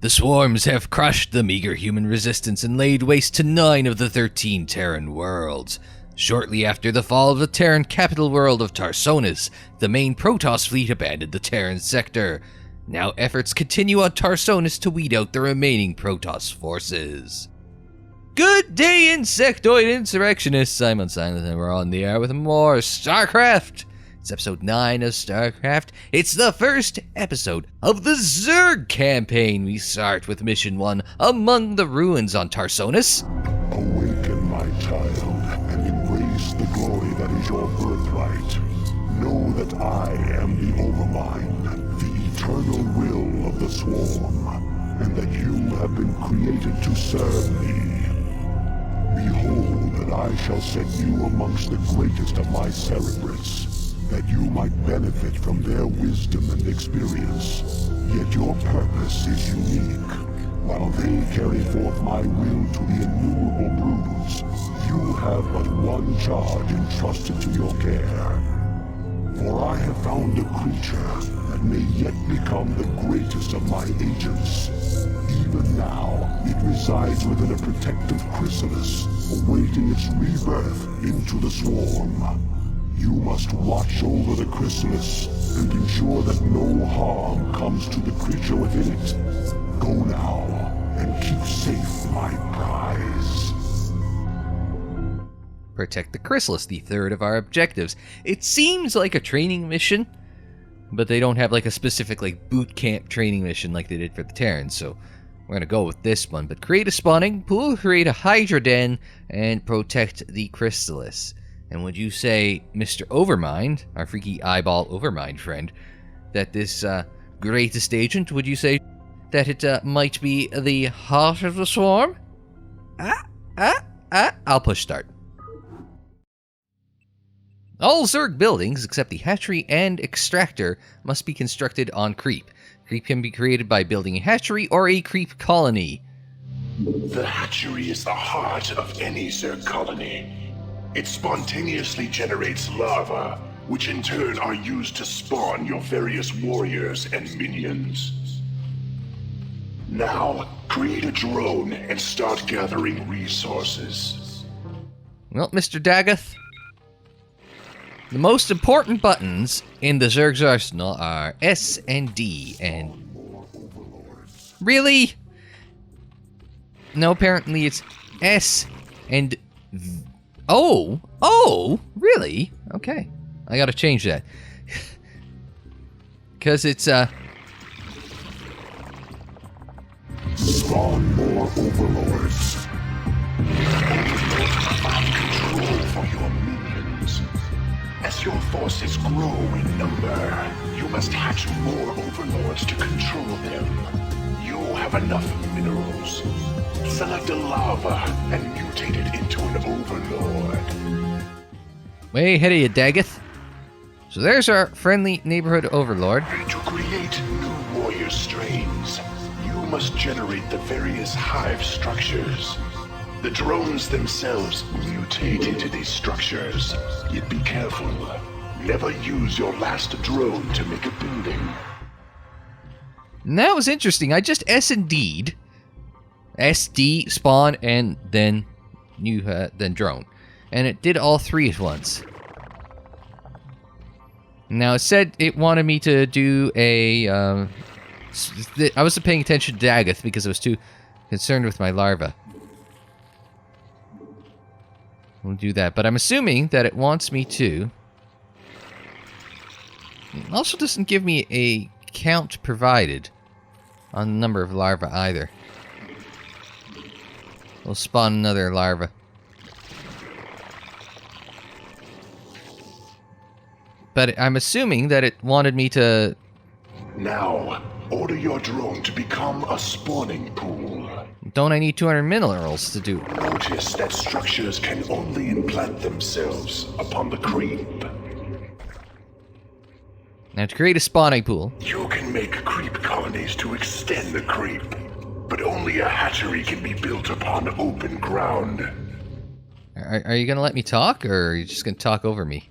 The swarms have crushed the meager human resistance and laid waste to 9 of the 13 Terran worlds. Shortly after the fall of the Terran capital world of Tarsonis, the main Protoss fleet abandoned the Terran Sector. Now efforts continue on Tarsonis to weed out the remaining Protoss forces. Good day, insectoid insurrectionists! I'm Unsilent and we're on the air with more StarCraft! It's episode 9 of StarCraft. It's the first episode of the Zerg campaign. We start with mission 1, Among the Ruins on Tarsonis. Awaken, my child, and embrace the glory that is your birthright. Know that I am the Overmind, the eternal will of the Swarm, and that you have been created to serve me. Behold that I shall set you amongst the greatest of my Cerebrates, that you might benefit from their wisdom and experience. Yet your purpose is unique. While they carry forth my will to the innumerable broods, you have but one charge entrusted to your care. For I have found a creature that may yet become the greatest of my agents. Even now, it resides within a protective chrysalis, awaiting its rebirth into the swarm. You must watch over the chrysalis and ensure that no harm comes to the creature within it. Go now and keep safe my prize. Protect the Chrysalis, the third of our objectives. It seems like a training mission, but they don't have like a specific like boot camp training mission like they did for the Terrans, so we're gonna go with this one. But create a spawning pool, create a Hydra den, and protect the Chrysalis. And would you say, Mr. Overmind, our freaky eyeball Overmind friend, that this greatest agent, would you say that it might be the heart of the swarm? I'll push start. All Zerg buildings, except the hatchery and extractor, must be constructed on creep. Creep can be created by building a hatchery or a creep colony. The hatchery is the heart of any Zerg colony. It spontaneously generates larvae, which in turn are used to spawn your various warriors and minions. Now, create a drone and start gathering resources. Well, Mr. Dagoth, the most important buttons in the Zerg's arsenal are S and D, and... Really? No, apparently it's S and V. Oh, really? Okay. I gotta change that. Because it's, Spawn more overlords. Overlords provide control for your minions. As your forces grow in number, you must hatch more overlords to control them. You have enough minerals. Select a larva and mutate it into an overlord. way ahead of you, Dagoth. So there's our friendly neighborhood overlord. To create new warrior strains, you must generate the various hive structures. The drones themselves mutate into these structures. Yet be careful. Never use your last drone to make a building. And that was interesting. I just S&D'd. SD, spawn, and then then drone. And it did all three at once. Now it said it wanted me to do a... I wasn't paying attention to Dagoth because I was too concerned with my larva. We'll do that, but I'm assuming that it wants me to... It also doesn't give me a count provided on the number of larvae either. We'll spawn another larva. But I'm assuming that it wanted me to... Now, order your drone to become a spawning pool. Don't I need 200 minerals to do? Notice that structures can only implant themselves upon the creep. Now to create a spawning pool. You can make creep colonies to extend the creep, but only a hatchery can be built upon open ground. Are you going to let me talk, or are you just going to talk over me?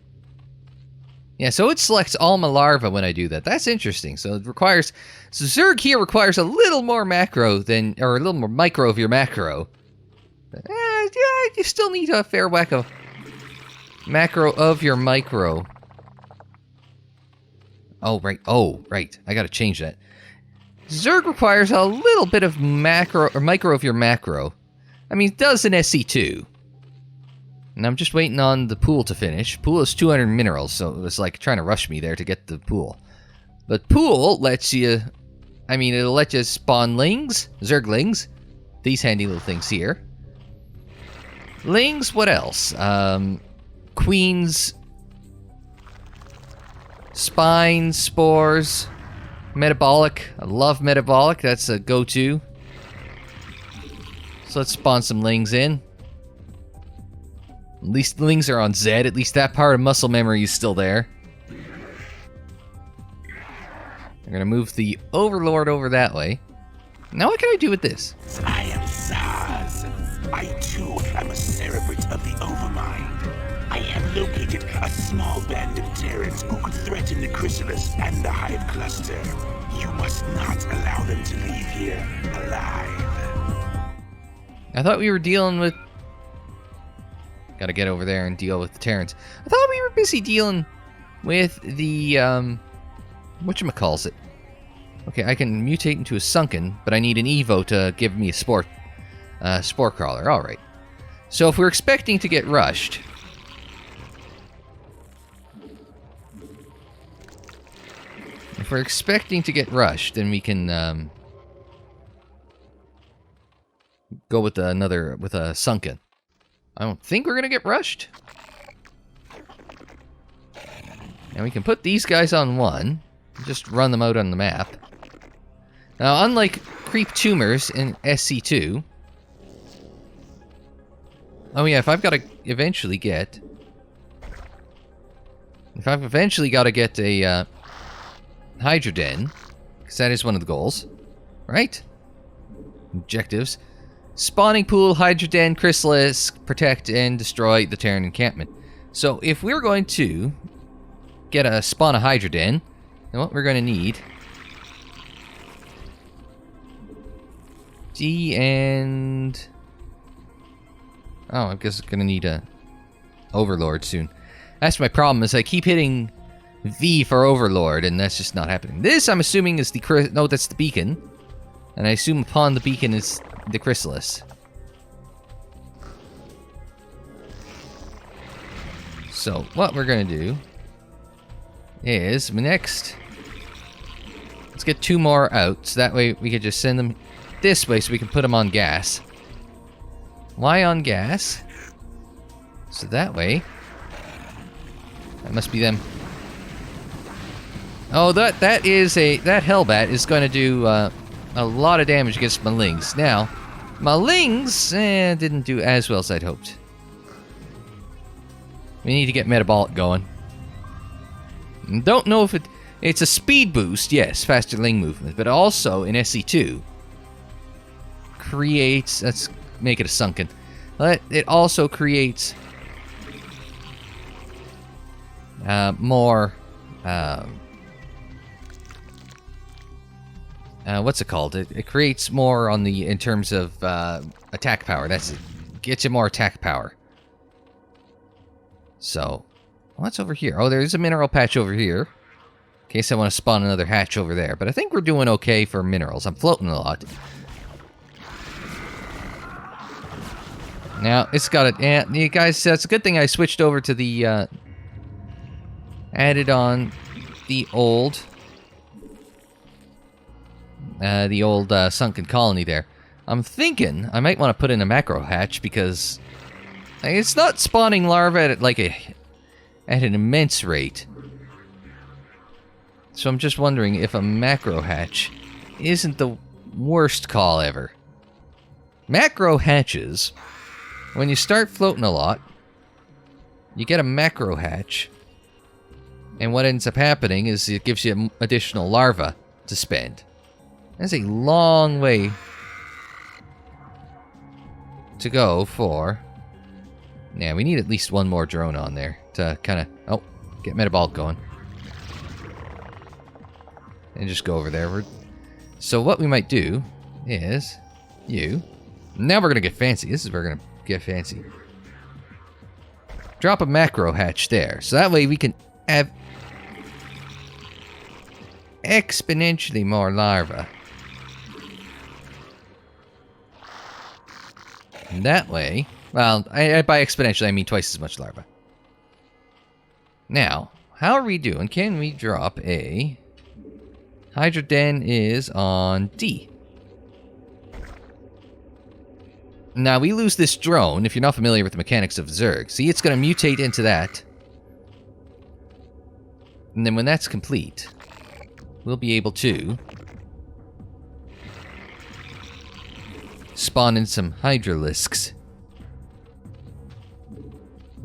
Yeah, so it selects all my larvae when I do that. That's interesting. So it requires... So Zerg here requires a little more macro than... Or a little more micro of your macro. Yeah, you still need a fair whack of macro of your micro. Oh, right. I gotta change that. Zerg requires a little bit of macro... Or micro of your macro. I mean, it does in SC2. And I'm just waiting on the pool to finish. Pool is 200 minerals, so it was like trying to rush me there to get the pool. But pool lets you... I mean, it'll let you spawn lings, Zerglings. These handy little things here. Lings, what else? Queens. Spines, spores. Metabolic. I love metabolic, that's a go-to. So let's spawn some lings in. At least the lings are on Z. At least that part of muscle memory is still there. I'm gonna move the Overlord over that way. Now what can I do with this? I am Zaz. I too am a Cerebrate of the Overmind. I have located a small band of Terrans who could threaten the Chrysalis and the Hive Cluster. You must not allow them to leave here alive. I thought we were dealing with... Gotta get over there and deal with the Terrans. I thought we were busy dealing with the, whatchamacallit. Okay, I can mutate into a Sunken, but I need an Evo to give me a Spore Crawler. Alright. So if we're expecting to get rushed... If we're expecting to get rushed, then we can, go with with a Sunken. I don't think we're gonna get rushed. And we can put these guys on one. Just run them out on the map. Now, unlike creep tumors in SC2... Oh yeah, if I've got to eventually get... If I've eventually got to get a Hydra Den, because that is one of the goals, right? Objectives. Spawning pool, Hydra Den, Chrysalis, protect and destroy the Terran encampment. So if we're going to get a spawn a Hydra Den, then what we're going to need... D and... Oh, I guess I'm going to need a Overlord soon. That's my problem, is I keep hitting V for Overlord, and that's just not happening. This, I'm assuming, is the... No, that's the beacon. And I assume upon the beacon is the Chrysalis. So, what we're going to do is, next... Let's get 2 more out, so that way we can just send them this way so we can put them on gas. Why on gas? So that way... That must be them. Oh, that Hellbat is going to do a lot of damage against my Lings. Now, my Lings didn't do as well as I'd hoped. We need to get Metabolic going. Don't know if it's a speed boost, yes, faster Ling movement, but also in SC2 creates, let's make it a Sunken. It also creates more what's it called? It creates more on the in terms of attack power. That's it. Gets you more attack power. So, what's over here? Oh, there's a mineral patch over here. In case I want to spawn another hatch over there. But I think we're doing okay for minerals. I'm floating a lot. Now, it's got it. Yeah, you guys, that's a good thing I switched over to the... added on the old... sunken colony there. I'm thinking I might want to put in a macro hatch because it's not spawning larvae at an immense rate. So I'm just wondering if a macro hatch isn't the worst call ever. Macro hatches, when you start floating a lot, you get a macro hatch, and what ends up happening is it gives you additional larvae to spend. That's a long way to go for... Yeah, we need at least one more drone on there to kind of... Oh, get Metabolic going. and just go over there. So what we might do is you. Now we're gonna get fancy. This is where we're gonna get fancy. Drop a macro hatch there, so that way we can have exponentially more larvae. And that way, well, by exponentially I mean twice as much larvae. Now, how are we doing? Can we drop a... Hydra Den is on D. Now, we lose this drone, if you're not familiar with the mechanics of Zerg. See, it's going to mutate into that. And then when that's complete, we'll be able to spawn in some Hydralisks.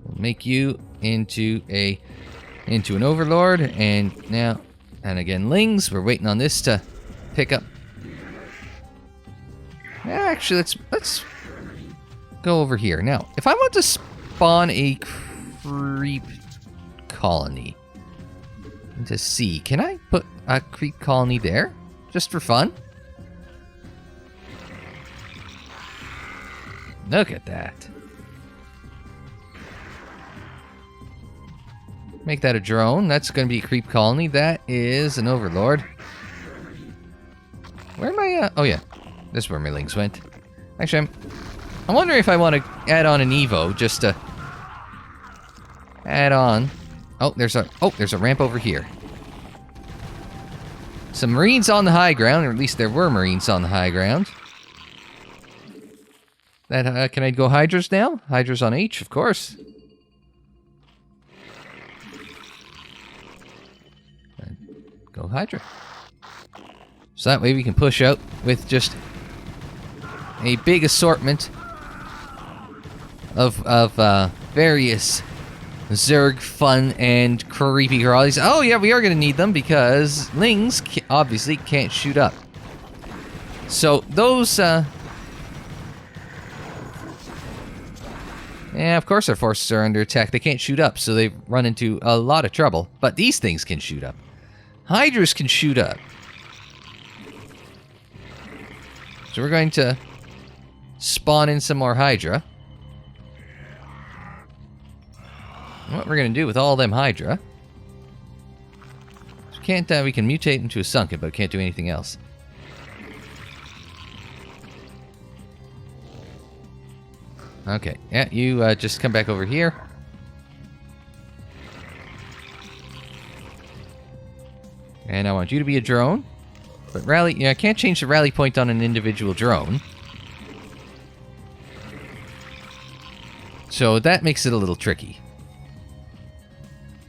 We'll make you into an Overlord, and now, and again, Lings. We're waiting on this to pick up. Actually, let's go over here. Now, if I want to spawn a creep colony into C, can I put a creep colony there? Just for fun? Look at that. Make that a drone. That's going to be a creep colony. That is an Overlord. Where am I? Oh, yeah. This is where my Lings went. Actually, I'm wondering if I want to add on an Evo just to add on. Oh, there's a ramp over here. Some Marines on the high ground, or at least there were Marines on the high ground. That can I go Hydras now? Hydras on H, of course. Go Hydra. So that way we can push out with just a big assortment of various Zerg fun and creepy crawlies. Oh yeah, we are going to need them because Lings obviously can't shoot up. So those, yeah, of course our forces are under attack. They can't shoot up, so they run into a lot of trouble. But these things can shoot up. Hydras can shoot up. So we're going to spawn in some more Hydra. And what we're going to do with all them Hydra... we can mutate into a Sunken, but can't do anything else. Okay, yeah, you just come back over here. And I want you to be a drone. But rally... Yeah, I can't change the rally point on an individual drone. So that makes it a little tricky.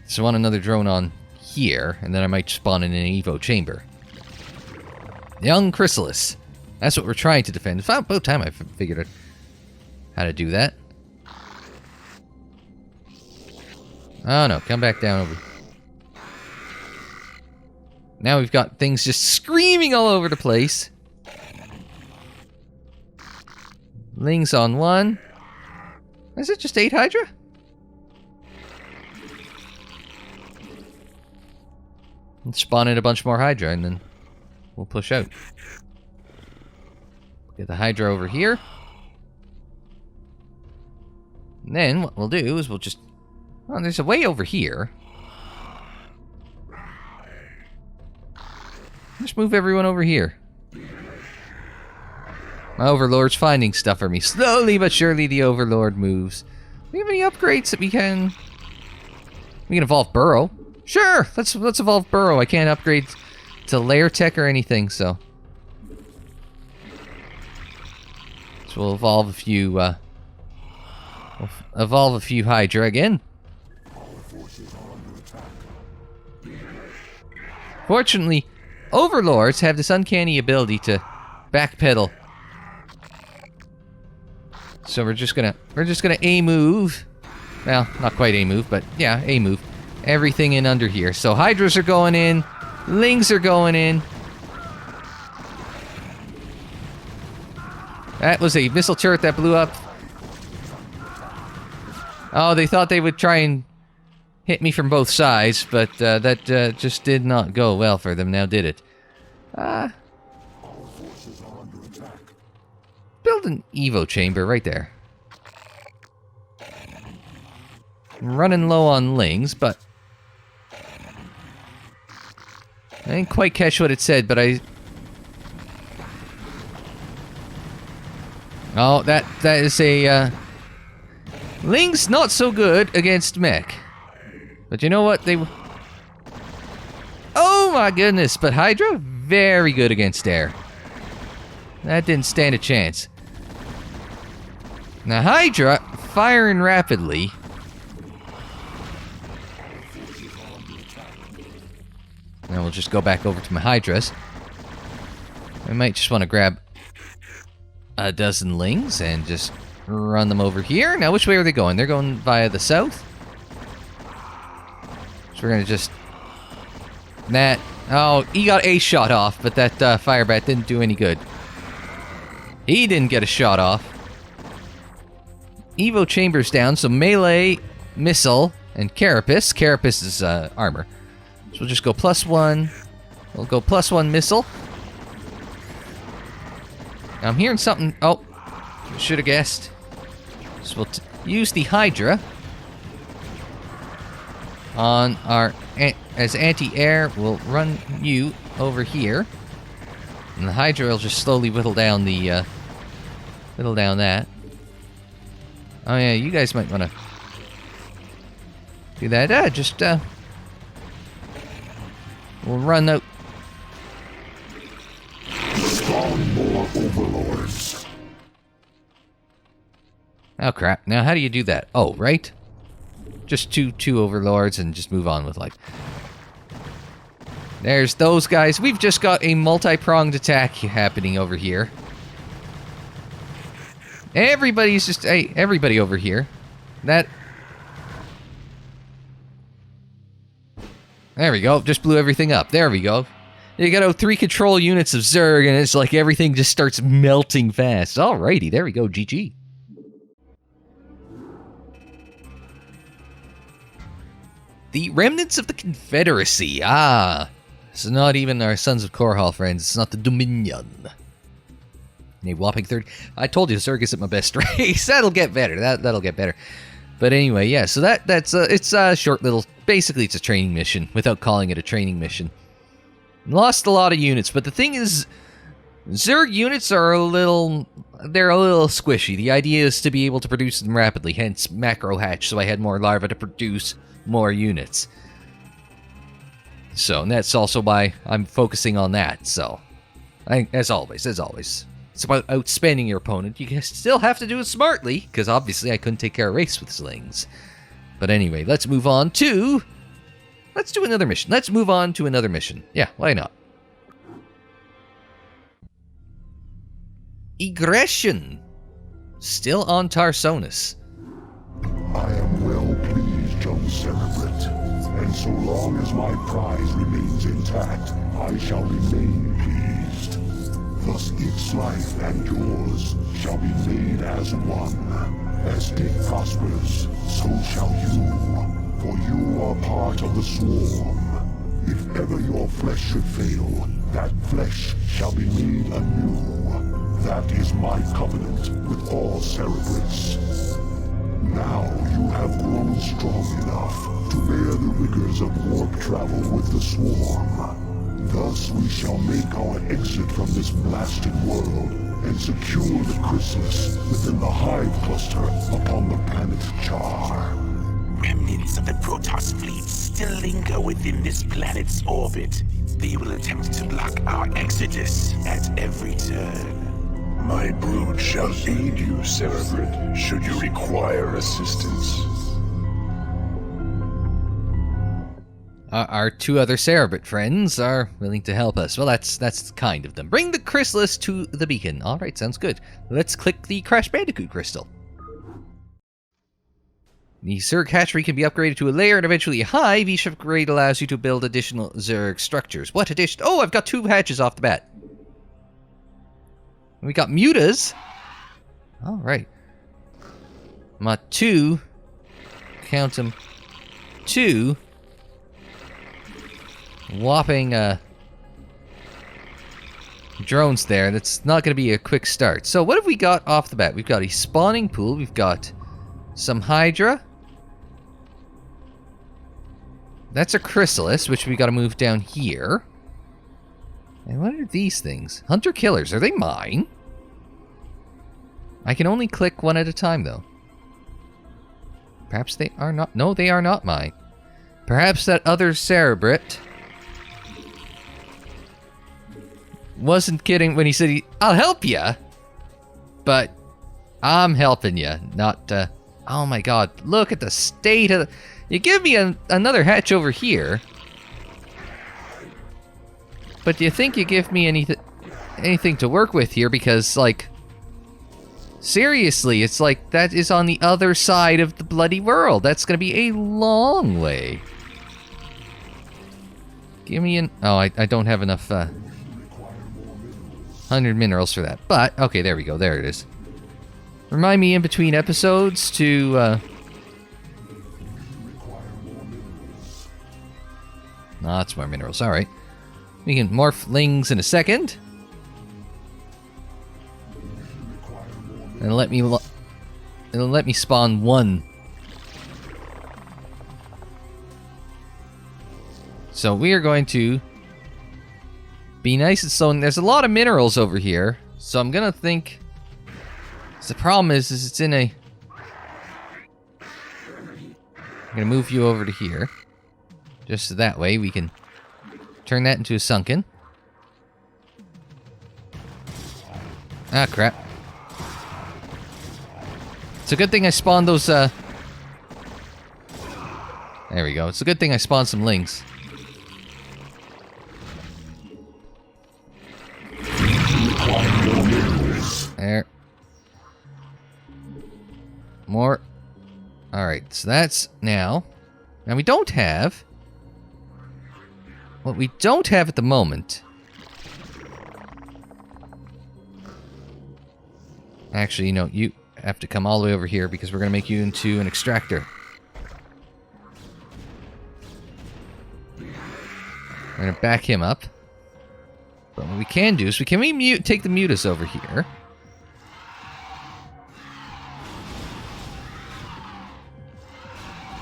So I want another drone on here, and then I might spawn in an Evo chamber. Young Chrysalis. That's what we're trying to defend. It's about time I figured out how to do that. Oh no, come back down over. Now we've got things just screaming all over the place. Lings on one. Is it just 8 Hydra? Let's spawn in a bunch more Hydra and then we'll push out. Get the Hydra over here. And then what we'll do is we'll just... Oh, there's a way over here. Just move everyone over here. My Overlord's finding stuff for me. Slowly but surely the Overlord moves. Do we have any upgrades that we can... We can evolve Burrow. Sure! Let's evolve Burrow. I can't upgrade to Lair Tech or anything, so... So we'll evolve a few, we'll evolve a few Hydra again. Fortunately, Overlords have this uncanny ability to backpedal. So we're just gonna A-move. Well, not quite A-move, but yeah, A-move. Everything in under here. So Hydras are going in. Lings are going in. That was a missile turret that blew up. Oh, they thought they would try and hit me from both sides, but that just did not go well for them now, did it? Forces are under attack. Build an Evo chamber right there. I'm running low on lings, but I didn't quite catch what it said, but Oh, that is a, Ling's not so good against mech. But you know what? Oh my goodness, but Hydra, very good against air. That didn't stand a chance. Now Hydra, firing rapidly. Now we'll just go back over to my Hydras. I might just want to grab a dozen lings and just run them over here. Now, which way are they going? They're going via the south. So we're going to just... Oh, he got a shot off, but that fire bat didn't do any good. He didn't get a shot off. Evo chamber's down, so melee, missile, and carapace. Carapace is armor. So we'll just go +1. We'll go +1 missile. Now I'm hearing something. Oh, should have guessed. So we'll use the Hydra on our as anti-air. We'll run you over here, and the Hydra will just slowly whittle down the that. Oh yeah, you guys might want to do that. Just we'll run out. Spawn more overlords. Oh crap! Now how do you do that? Oh, right. Just two overlords and just move on with life. There's those guys. We've just got a multi-pronged attack happening over here. Everybody's just... Hey, everybody over here. There we go. Just blew everything up. There we go. You got 3 control units of Zerg, and it's like everything just starts melting fast. Alrighty, there we go. GG. The remnants of the Confederacy. Ah. It's not even our Sons of Korhal friends. It's not the Dominion. A whopping 30. I told you Zerg isn't my best race. That'll get better. That'll get better. But anyway, yeah. So it's a short little. Basically, it's a training mission without calling it a training mission. Lost a lot of units, but the thing is, Zerg units are a little. They're a little squishy. The idea is to be able to produce them rapidly. Hence, macro hatch. So I had more larvae to produce more units. So and that's also why I'm focusing on that. So, as always, it's about outspending your opponent. You still have to do it smartly, because obviously I couldn't take care of race with slings. But anyway, let's move on to... Let's do another mission. Let's move on to another mission. Yeah, why not? Egression. Still on Tarsonis. I am well pleased, young Cerebrate, and so long as my prize remains intact, I shall remain pleased. Thus its life and yours shall be made as one. As it prospers, so shall you, for you are part of the swarm. If ever your flesh should fail, that flesh shall be made anew. That is my covenant with all Cerebrates. Now you have grown strong enough to bear the rigors of warp travel with the swarm. Thus we shall make our exit from this blasted world and secure the Chrysalis within the hive cluster upon the planet Char. Remnants of the Protoss fleet still linger within this planet's orbit. They will attempt to block our exodus at every turn. My brood shall aid you, Cerebrate, should you require assistance. Our 2 other Cerebrate friends are willing to help us. Well, that's kind of them. Bring the Chrysalis to the beacon. Alright, sounds good. Let's click the Crash Bandicoot crystal. The Zerg hatchery can be upgraded to a layer and eventually a hive. Each upgrade allows you to build additional Zerg structures. What addition? Oh, I've got 2 hatches off the bat. We got mutas. Alright. My 2. Count them. 2. Whopping, drones there. That's not going to be a quick start. So what have we got off the bat? We've got a spawning pool. We've got some Hydra. That's a Chrysalis, which we got to move down here. And what are these things? Hunter killers. Are they mine? I can only click one at a time, though. Perhaps they are not. No, they are not mine. Perhaps that other Cerebrate wasn't kidding when he said, I'll help ya. But I'm helping ya, not, oh my god, look at the state of the... You give me another hatch over here. But do you think you give me anything to work with here? Because, like... Seriously, it's like that is on the other side of the bloody world. That's gonna be a long way. Give me an... Oh, I don't have enough, 100 minerals for that. But, okay, there we go. There it is. Remind me in between episodes to, Lots more minerals. Alright. We can morph lings in a second. And it'll let me spawn one. So we are going to be nice and slow. And there's a lot of minerals over here, so I'm gonna think. The problem is it's in a. I'm gonna move you over to here, just so that way we can turn that into a sunken. Ah, crap. It's a good thing I spawned those, There we go. It's a good thing I spawned some lings. There. More. Alright, so that's now. Now we don't have... What we don't have at the moment... Actually, you know, you have to come all the way over here because we're going to make you into an extractor. We're going to back him up. But what we can do is we can take the mutas over here.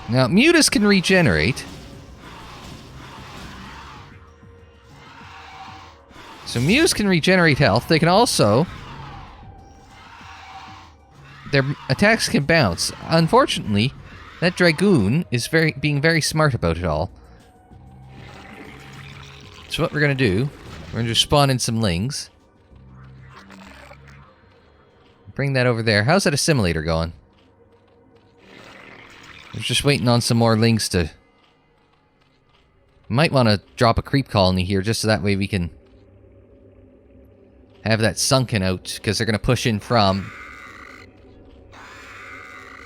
Now, mutas can regenerate. So mutas can regenerate health. They can also... Their attacks can bounce. Unfortunately, that Dragoon is being very smart about it all. So what we're going to do, we're going to just spawn in some lings. Bring that over there. How's that assimilator going? We're just waiting on some more lings to... Might want to drop a creep colony here, just so that way we can have that sunken out, because they're going to push in from...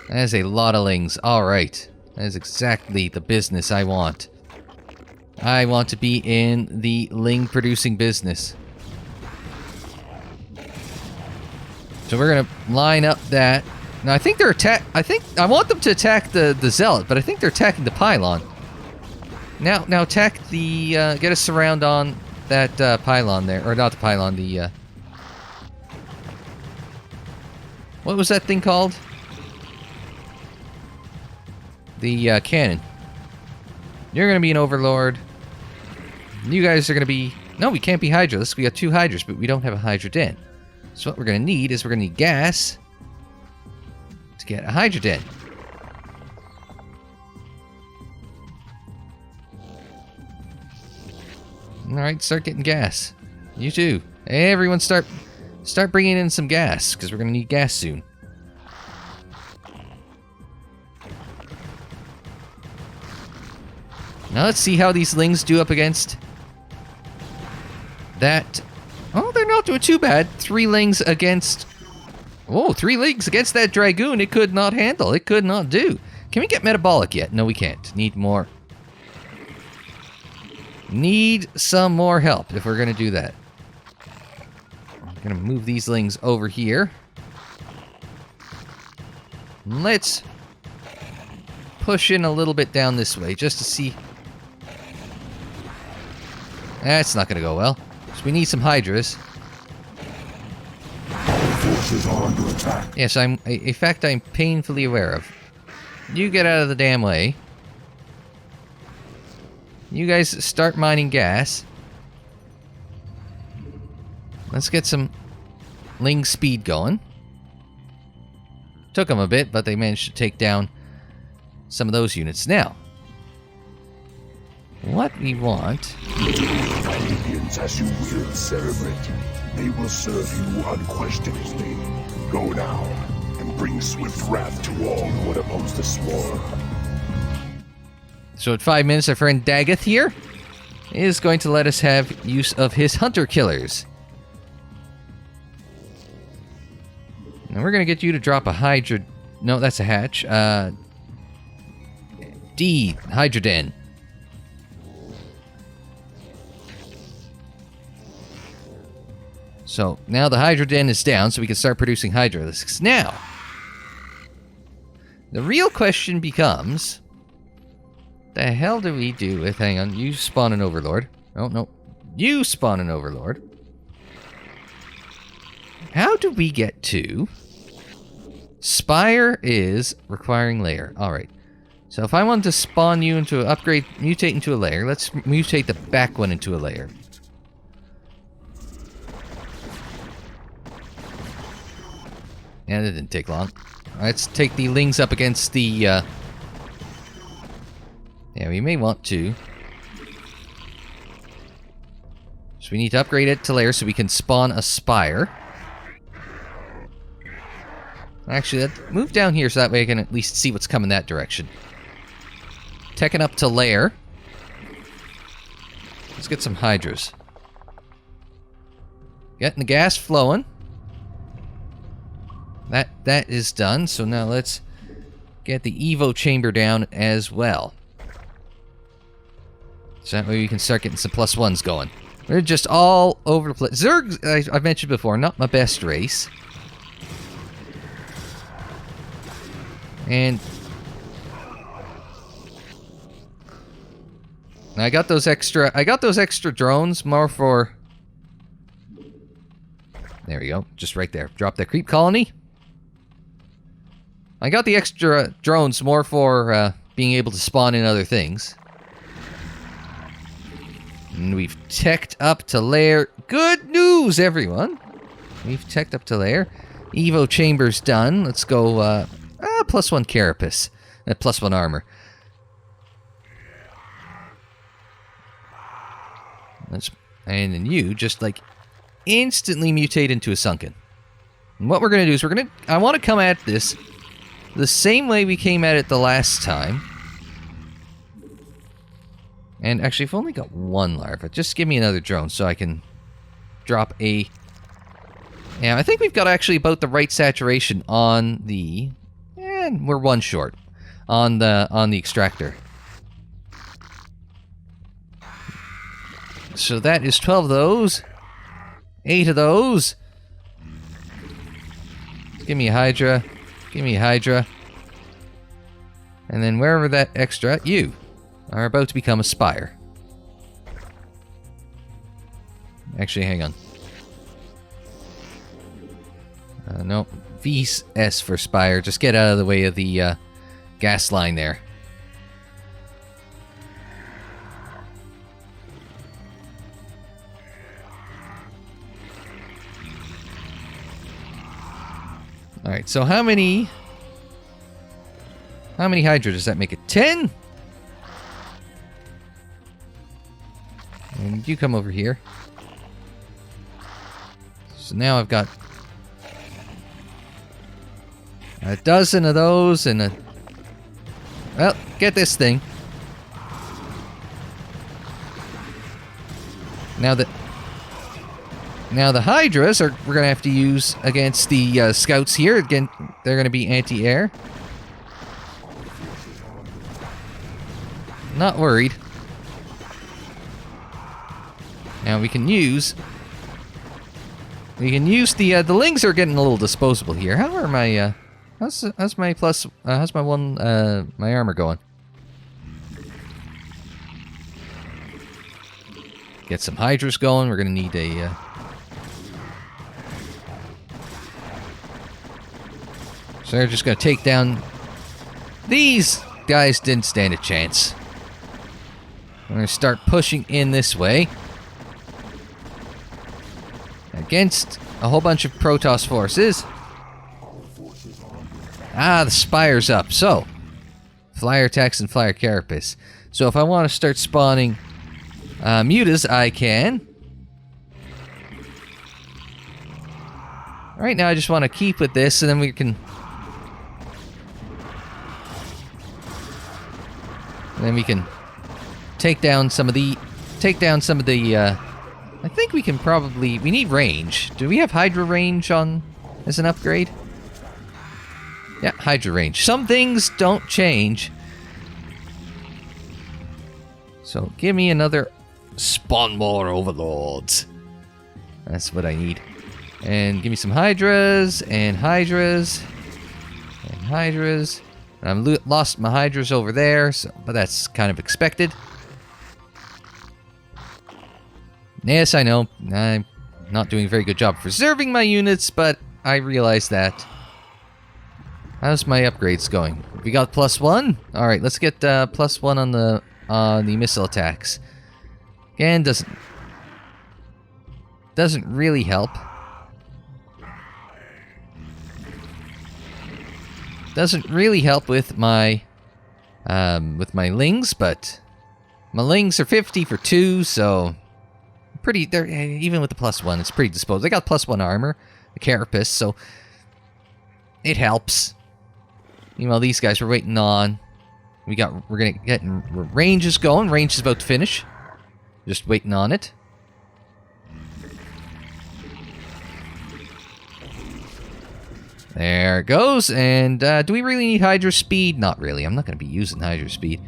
That is a lot of lings. Alright. That is exactly the business I want. I want to be in the ling producing business. So we're gonna line up that. Now I think they're I want them to attack the zealot, but I think they're attacking the pylon. Now attack the get a surround on that pylon there, or not the pylon, the what was that thing called? The cannon. You're gonna be an overlord. You guys are gonna be... No, we can't be Hydras. We got 2 Hydras, but we don't have a Hydra den. So what we're gonna need is we're gonna need gas to get a Hydra den. Alright, start getting gas. You too. Everyone start bringing in some gas, because we're gonna need gas soon. Now let's see how these lings do up against that. Oh, they're not doing too bad. 3 lings against... Oh, 3 lings against that Dragoon. It could not handle. It could not do. Can we get metabolic yet? No, we can't. Need more. Need some more help if we're going to do that. I'm going to move these lings over here. Let's push in a little bit down this way just to see... That's not going to go well. So we need some Hydras. forces are under attack. Yes, a fact I'm painfully aware of. You get out of the damn way. You guys start mining gas. Let's get some Ling speed going. Took them a bit, but they managed to take down some of those units. Now, what we want... Aliens as you will, Cerebrate. They will serve you unquestioningly. Go now, and bring swift wrath to all who would oppose the swarm. So at 5 minutes, our friend Daggeth here is going to let us have use of his hunter killers. And we're going to get you to drop a Hydra... No, that's a hatch. D, Hydra Den. So, now the Hydra Den is down, so we can start producing Hydralisks. Now, the real question becomes... The hell do we do with... Hang on, you spawn an Overlord. Oh, no. You spawn an Overlord. How do we get to... Spire is requiring layer. Alright. So if I want to spawn you into... mutate into a layer, let's mutate the back one into a layer. Yeah, that didn't take long. Let's take the Lings up against the... Yeah, we may want to. So we need to upgrade it to layer so we can spawn a Spire. Actually, let's move down here so that way I can at least see what's coming that direction. Taking up to layer. Let's get some Hydras. Getting the gas flowing. That is done, so now let's get the Evo chamber down as well. So that way we can start getting some +1s going. They're just all over the place. Zerg, I've mentioned before, not my best race. And I got those extra drones more for... There we go, just right there. Drop that creep colony. I got the extra drones more for being able to spawn in other things. And we've teched up to layer. Good news, everyone! We've teched up to layer. Evo chamber's done. Let's go, +1 carapace. +1 armor. And then you just, like, instantly mutate into a sunken. And what we're going to do is I want to come at this the same way we came at it the last time. And actually, I've only got one larva. Just give me another drone so I can drop a... Yeah, I think we've got actually about the right saturation on the... And we're one short on the extractor. So that is 12 of those. 8 of those. Give me a Hydra. Give me a Hydra. And then wherever that extra, you are about to become a Spire. Actually, hang on. No. VS for Spire. Just get out of the way of the gas line there. Alright, so how many Hydra does that make it? 10? And you come over here. So now I've got a dozen of those and a... Well, get this thing. Now the Hydras we're going to have to use against the scouts here. Again, they're going to be anti-air. Not worried. Now we can use the Lings are getting a little disposable here. How are my how's my my armor going? Get some Hydras going. We're gonna need a So they're just gonna take down... These guys didn't stand a chance. I'm gonna start pushing in this way. Against a whole bunch of Protoss forces. Ah, the spire's up. So, flyer attacks and flyer carapace. So if I want to start spawning mutas, I can. Right now I just want to keep with this, and then we can... And then we can take down some of the... I think we can probably... We need range. Do we have Hydra range on as an upgrade? Yeah, Hydra range. Some things don't change. So give me another... Spawn more Overlords. That's what I need. And give me some Hydras, and Hydras, and Hydras. I've lost my Hydras over there, so, but that's kind of expected. Yes, I know. I'm not doing a very good job preserving my units, but I realize that. How's my upgrades going? We got +1? Alright, let's get +1 on the missile attacks. Again, doesn't really help. Doesn't really help with my lings, but my lings are 50 for 2, so they're even with the +1, it's pretty disposed. They got +1 armor, the carapace, so it helps. Meanwhile, these guys were waiting on. We're gonna get range is going. Range is about to finish. Just waiting on it. There it goes, and do we really need Hydra speed? Not really. I'm not going to be using Hydra speed.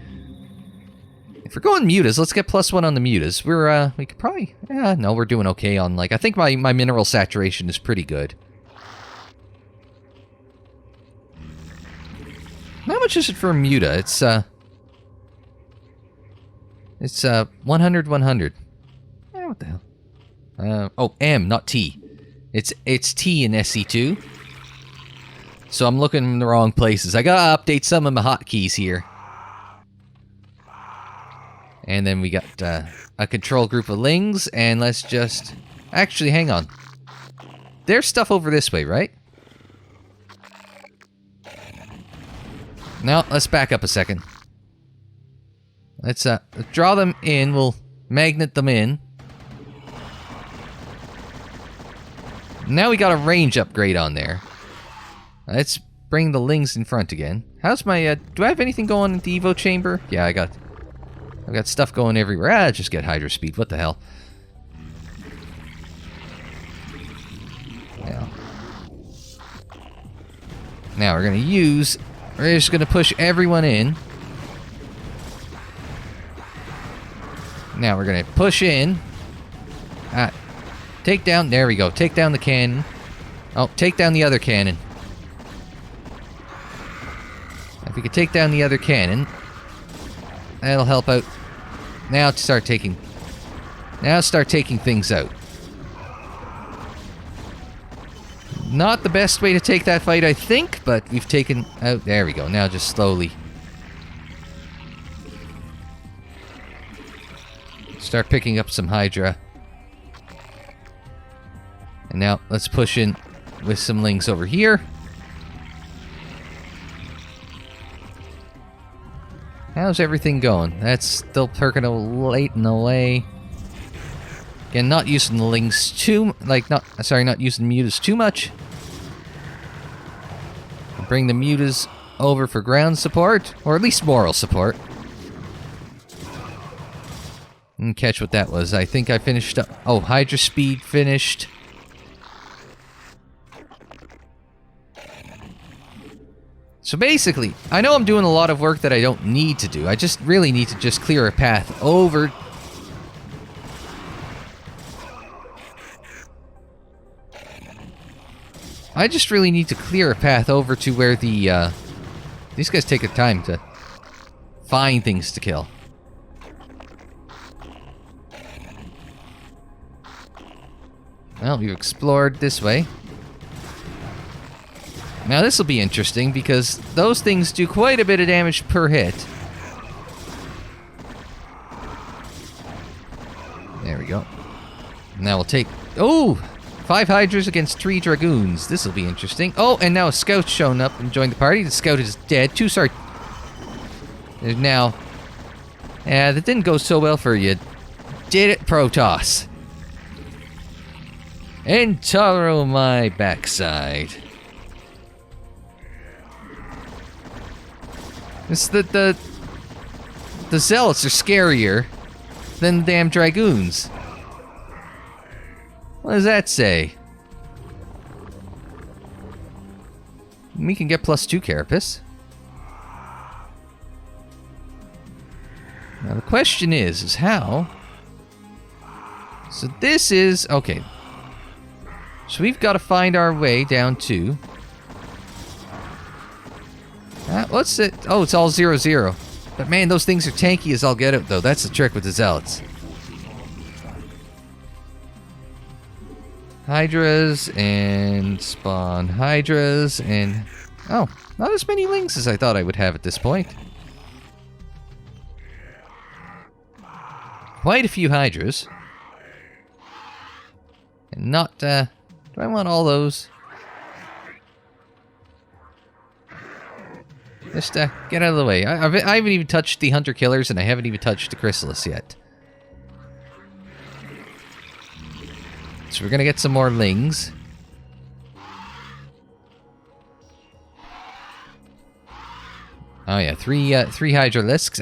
If we're going mutas, let's get +1 on the mutas. We could probably... Yeah, no, we're doing okay on, like... I think my mineral saturation is pretty good. How much is it for a muta? It's 100, 100. Eh, what the hell? Oh, M, not T. It's T in SC2. So I'm looking in the wrong places. I gotta update some of my hotkeys here. And then we got a control group of lings, and let's just... Actually, hang on. There's stuff over this way, right? No, let's back up a second. Let's draw them in. We'll magnet them in. Now we got a range upgrade on there. Let's bring the lings in front again. How's my, do I have anything going at the Evo chamber? Yeah, I've got stuff going everywhere. Just get Hydra speed. What the hell? Now we're just gonna push everyone in. Now we're gonna push in. Take down, there we go. Take down the cannon. Oh, take down the other cannon. If we could take down the other cannon, that'll help out. Now start taking things out. Not the best way to take that fight, I think, but we've taken out... There we go. Now just slowly start picking up some Hydra. And now let's push in with some lings over here. How's everything going? That's still percolating away. Again, not using the lings too... not using mutas too much. Bring the mutas over for ground support, or at least moral support. And catch what that was. I think I finished up... Oh, Hydra speed finished. So basically, I know I'm doing a lot of work that I don't need to do. I just really need to just clear a path over... I just really need to clear a path over to where the, these guys take a time to find things to kill. Well, we've explored this way. Now this will be interesting because those things do quite a bit of damage per hit. There we go. Now we'll take... Oh! 5 Hydras against 3 Dragoons. This will be interesting. Oh, and now a Scout's shown up and joined the party. The Scout is dead. 2 There's now... Yeah, that didn't go so well for you. Did it, Protoss? Entaro my backside. It's the Zealots are scarier than the damn Dragoons. What does that say? We can get +2 Carapace. Now the question is how? So this is... Okay. So we've got to find our way down to... what's it? Oh, it's all 0-0. But man, those things are tanky as all get it, though. That's the trick with the Zealots. Hydras and spawn Hydras and... Oh, not as many Lings as I thought I would have at this point. Quite a few Hydras. And not, do I want all those? Just, get out of the way. I haven't even touched the Hunter-Killers, and I haven't even touched the Chrysalis yet. So we're gonna get some more Lings. Oh yeah, three Hydralisks.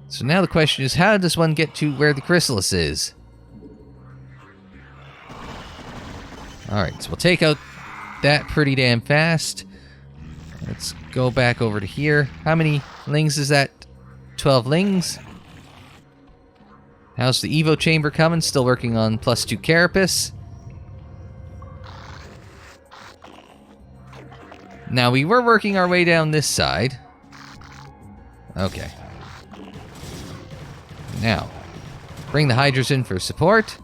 So now the question is, how does one get to where the Chrysalis is? Alright, so we'll take out that pretty damn fast. Let's go back over to here. How many Lings is that? 12 Lings. How's the Evo chamber coming? Still working on +2 Carapace. Now, we were working our way down this side. Okay. Now, bring the Hydras in for support.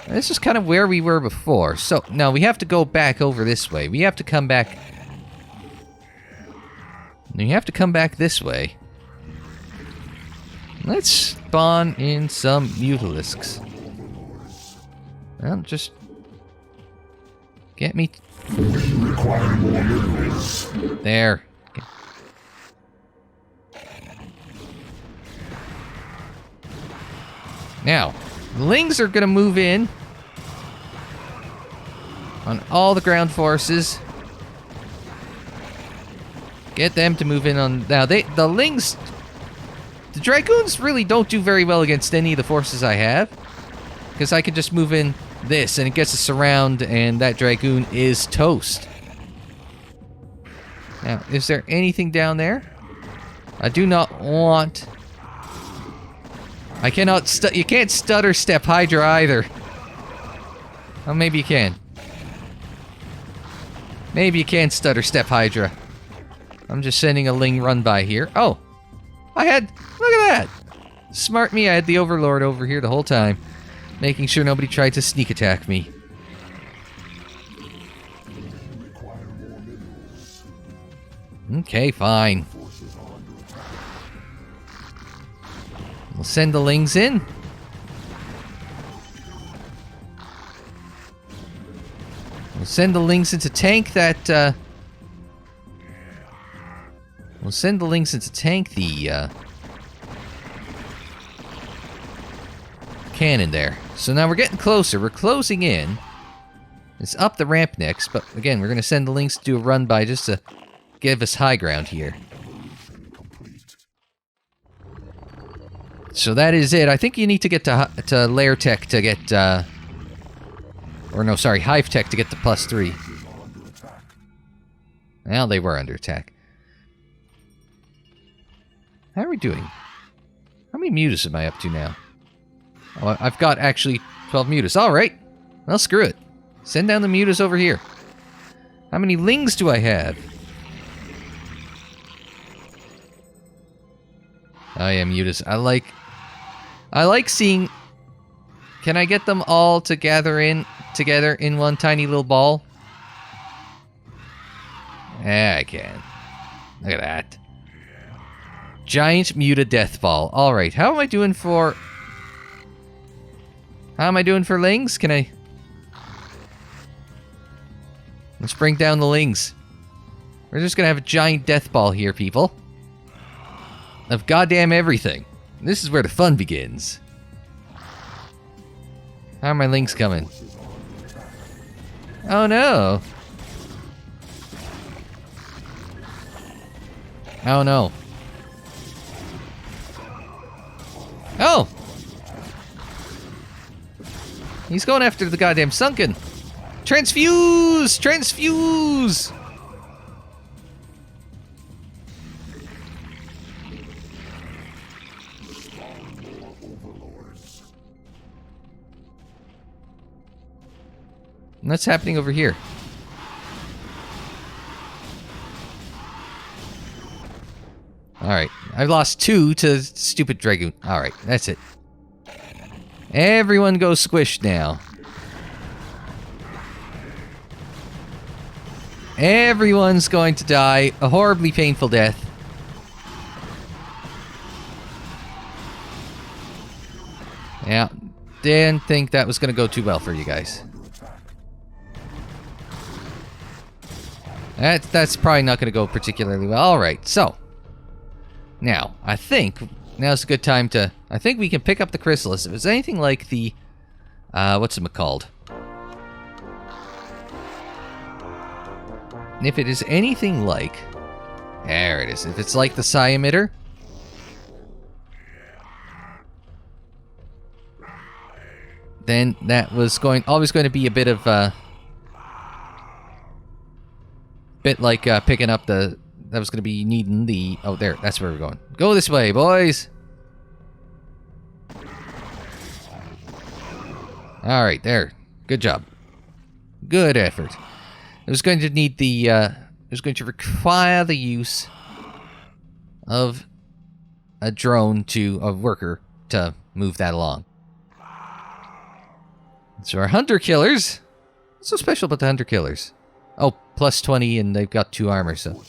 This is kind of where we were before. So, now we have to go back over this way. We have to come back... We have to come back this way. Let's spawn in some Mutalisks. Well, just... Get me... We require more minerals. There. Okay. Now, Lings are going to move in on all the ground forces. Get them to move in on... Now, the Lings... The Dragoons really don't do very well against any of the forces I have. Because I can just move in this, and it gets a surround, and that Dragoon is toast. Now, is there anything down there? I do not want... I cannot... You can't stutter step Hydra either. Oh, maybe you can. Maybe you can stutter step Hydra. I'm just sending a Ling run by here. Oh! I had... Look at that! Smart me, I had the Overlord over here the whole time. Making sure nobody tried to sneak attack me. Okay, fine. We'll send the Lings in. We'll send the Lings into tank that, We'll send the Lings into tank the, cannon there. So now we're getting closer. We're closing in. It's up the ramp next, but again, we're going to send the Lings to do a run by just to give us high ground here. So that is it. I think you need to get to Lair Tech to get, or no, sorry, Hive Tech to get to +3. Well, they were under attack. How are we doing? How many mutas am I up to now? Oh, I've got actually 12 mutas. Alright. Well, screw it. Send down the mutas over here. How many Lings do I have? Oh yeah, mutas. I like seeing... Can I get them all to gather in together in one tiny little ball? Yeah, I can. Look at that. Giant Muta Death Ball. Alright, how am I doing for... How am I doing for Lings? Can I... Let's bring down the Lings. We're just gonna have a giant death ball here, people. Of goddamn everything. This is where the fun begins. How are my Lings coming? Oh no. Oh no. Oh! He's going after the goddamn Sunken. Transfuse! Transfuse! What's happening over here? Alright, I've lost 2 to stupid Dragoon. Alright, that's it. Everyone go squish now. Everyone's going to die a horribly painful death. Yeah, didn't think that was going to go too well for you guys. That's probably not going to go particularly well. Alright, so. Now, I think now's a good time to... I think we can pick up the Chrysalis. If it's anything like the... what's it called? If it is anything like... There it is. If it's like the Psi Emitter... Then that was always going to be a bit of... bit like picking up the... That was going to be needing the... Oh, there. That's where we're going. Go this way, boys! Alright, there. Good job. Good effort. It was going to need the... it was going to require the use of a drone to... a worker to move that along. So our Hunter Killers... What's so special about the Hunter Killers? Oh, plus 20 and they've got 2 armor, so...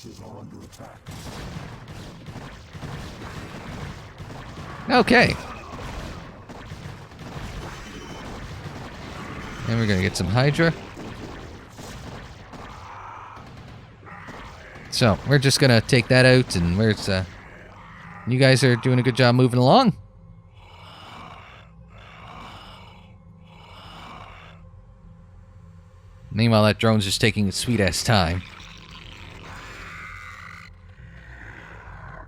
Okay. And we're gonna get some Hydra. So, we're just gonna take that out, and where's, you guys are doing a good job moving along. Meanwhile, that drone's just taking its sweet-ass time.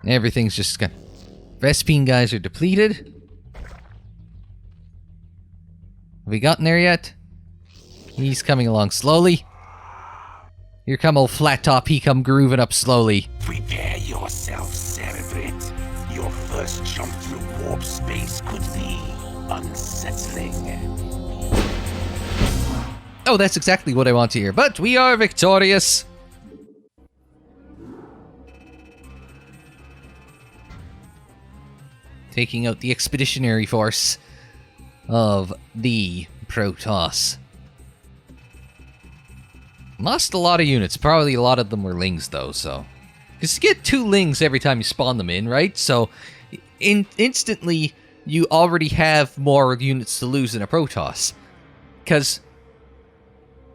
Everything's just gonna... Vespine guys are depleted. Have we gotten there yet? He's coming along slowly. Here come old Flat Top, he come grooving up slowly. Prepare yourself, Cerebrate. Your first jump through warp space could be unsettling. Oh, that's exactly what I want to hear. But we are victorious. Taking out the expeditionary force of the Protoss. Lost a lot of units. Probably a lot of them were Lings, though, so... Because you get 2 Lings every time you spawn them in, right? So, instantly, you already have more units to lose than a Protoss. Because...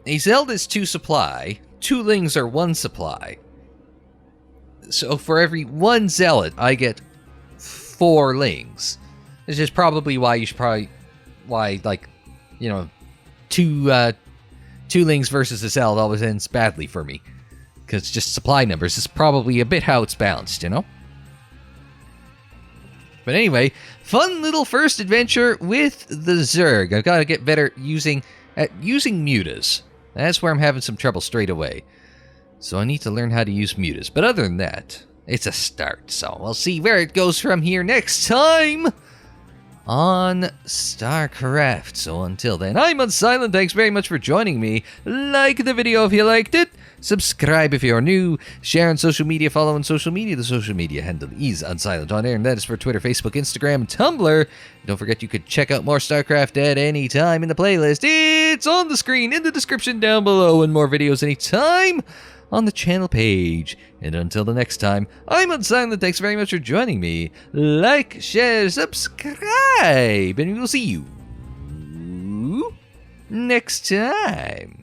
a Zealot is 2 supply, 2 Lings are 1 supply. So for every 1 Zealot, I get 4 Lings. This is probably why you should why, like, you know, 2 Lings versus a Zealot always ends badly for me. Because just supply numbers is probably a bit how it's balanced, you know? But anyway, fun little first adventure with the Zerg. I've got to get better using mutas. That's where I'm having some trouble straight away. So I need to learn how to use mutas. But other than that, it's a start. So we'll see where it goes from here next time on StarCraft. So until then, I'm Unsilent. Thanks very much for joining me. Like the video if you liked it. subscribe if you're new, share on social media, follow on social media. The social media handle is Unsilent on air, and that is for Twitter, Facebook, Instagram, and Tumblr. Don't forget you could check out more StarCraft at any time in the playlist. It's on the screen, in the description down below, and more videos anytime on the channel page. And until the next time, I'm Unsilent. Thanks very much for joining me. Like, share, subscribe, and we'll see you next time.